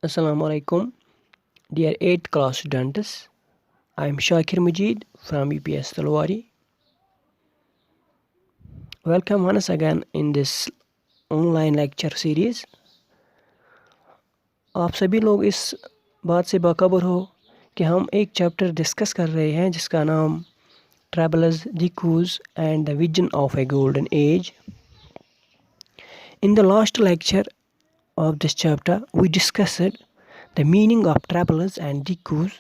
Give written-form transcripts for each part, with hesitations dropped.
Assalamu alaikum, dear 8th class students. I am Shakir Majeed from UPS Tulwari. Welcome once again in this online lecture series. आप सभी लोग इस बात से बाखबर हो कि हम एक चैप्टर डिस्कस कर रहे हैं जिसका नाम travellers Dikus and the Vision of a Golden Age. In the last lecture of this chapter, we discussed the meaning of travelers and Dikus,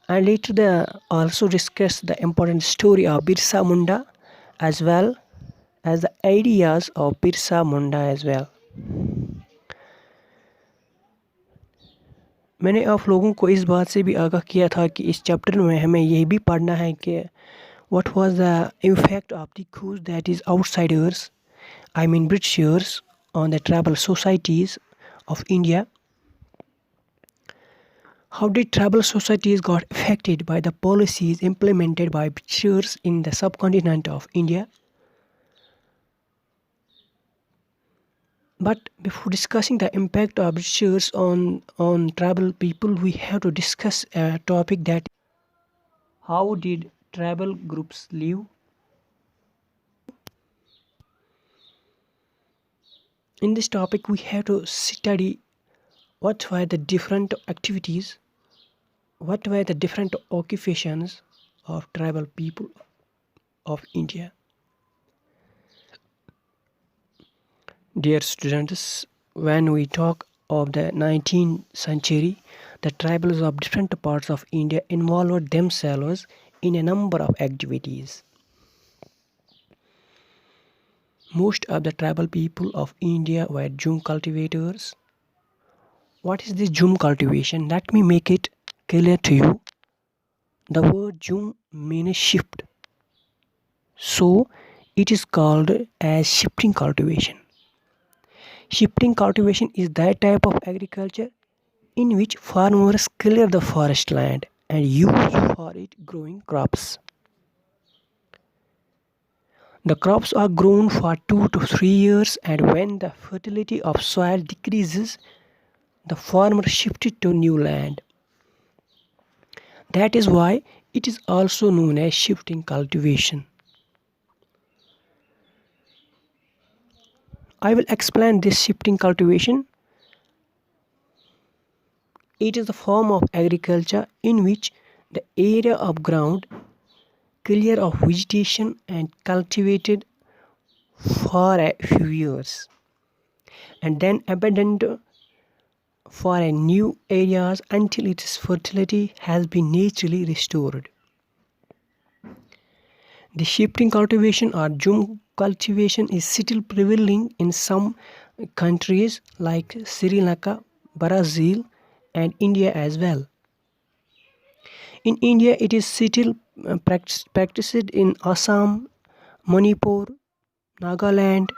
and later they also discussed the important story of Birsa Munda as well as the ideas of Birsa Munda as well. मैंने आप लोगों को इस बात से भी आगाह किया था कि इस चैप्टर में हमें यह भी पढ़ना है कि what was the effect of the coup that is outsiders, I mean Britishers, on the tribal societies of India. How did tribal societies got affected by the policies implemented by Britishers in the subcontinent of India? But before discussing the impact of Britishers on tribal people, we have to discuss a topic that how did tribal groups live? In this topic, we have to study what were the different activities, what were the different occupations of tribal people of India. Dear students, when we talk of the 19th century, the tribals of different parts of India involved themselves in a number of activities. Most of the tribal people of India were jhum cultivators. What is this jhum cultivation? Let me make it clear to you. The word jhum means shift. So it is called as shifting cultivation. Shifting cultivation is that type of agriculture in which farmers clear the forest land and use for it growing crops. The crops are grown for 2 to 3 years, and when the fertility of soil decreases, the farmer shifted to new land. That is why it is also known as shifting cultivation. I will explain this shifting cultivation. It is a form of agriculture in which the area of ground clear of vegetation and cultivated for a few years and then abandoned for a new areas until its fertility has been naturally restored. The shifting cultivation or jhum cultivation is still prevailing in some countries like Sri Lanka, Brazil, and India as well. In India, it is still practiced in Assam, Manipur, Nagaland,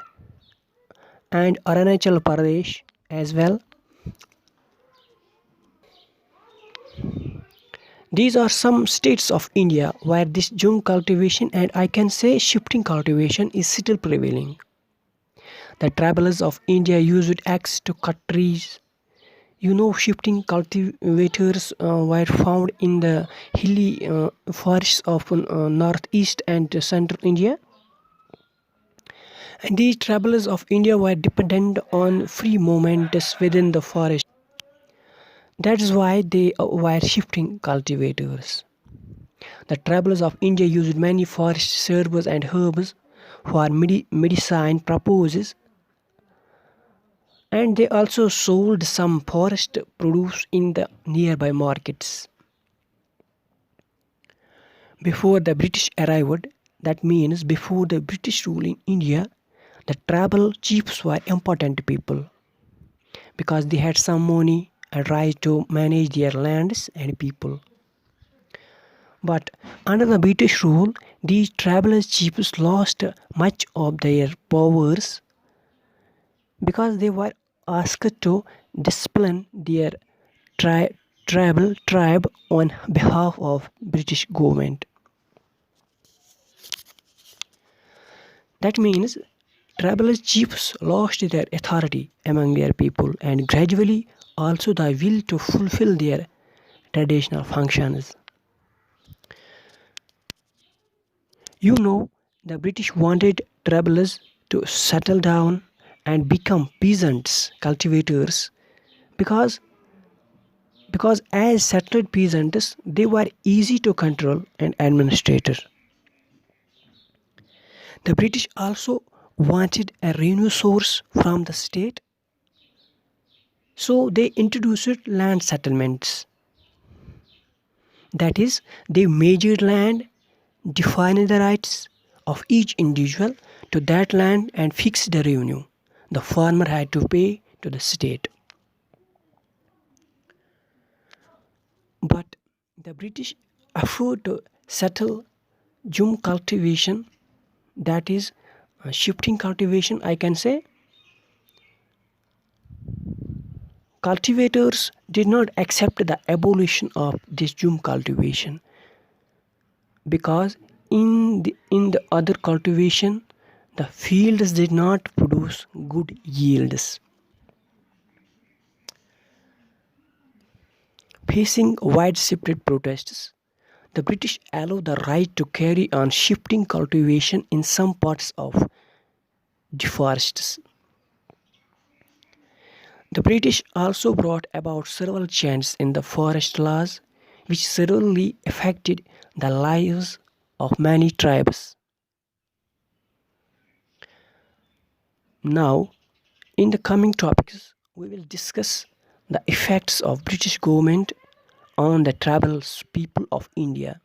and Arunachal Pradesh as well. These are some states of India where this jhum cultivation and I can say shifting cultivation is still prevailing. The travelers of India used axe to cut trees. Shifting cultivators were found in the hilly forests of northeast and central India. And these travelers of India were dependent on free movements within the forest. That is why they were shifting cultivators. The travelers of India used many forest herbs and herbs for medicine purposes, and they also sold some forest produce in the nearby markets. Before the British arrived, that means before the British rule in India, the tribal chiefs were important people because they had some money and right to manage their lands and people. But under the British rule, these tribal chiefs lost much of their powers because they were asked to discipline their tribe on behalf of British government. That means tribal chiefs lost their authority among their people, and gradually also the will to fulfill their traditional functions. The British wanted travellers to settle down and become peasants, cultivators, because as settled peasants they were easy to control and administrate. The British also wanted a revenue source from the state, so they introduced land settlements. That is, they measured land, defined the rights of each individual to that land, and fixed the revenue the farmer had to pay to the state. But the British afforded to settle jum cultivation, that is, shifting cultivation, I can say. Cultivators did not accept the abolition of this jum cultivation because in the other cultivation the fields did not produce good yields. Facing widespread protests, the British allowed the right to carry on shifting cultivation in some parts of the forests. The British also brought about several changes in the forest laws which severely affected the lives of many tribes. Now, in the coming topics, we will discuss the effects of British government on the tribal people of India.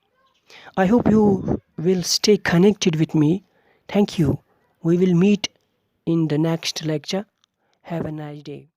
I hope you will stay connected with me. Thank you. We will meet in the next lecture. Have a nice day.